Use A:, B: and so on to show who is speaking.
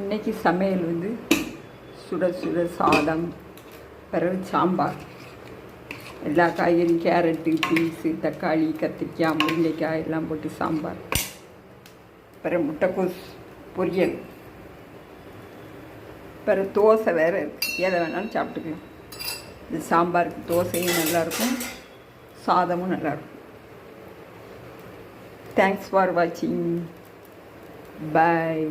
A: இன்றைக்கி சமையல் வந்து சுட சுட சாதம், பிறகு சாம்பார், எல்லா காய்கறி, கேரட்டு, பீன்ஸு, தக்காளி, கத்திரிக்காய், முருங்கைக்காய் எல்லாம் போட்டு சாம்பார், பிறகு முட்டைக்கோஸ் பொரியல், பிறகு தோசை வேறு இருக்குது. எதை வேணாலும் சாப்பிட்டுக்கலாம். இது சாம்பாருக்கு தோசையும் நல்லாயிருக்கும், சாதமும் நல்லாயிருக்கும். தேங்க்ஸ் ஃபார் வாட்சிங். பாய்.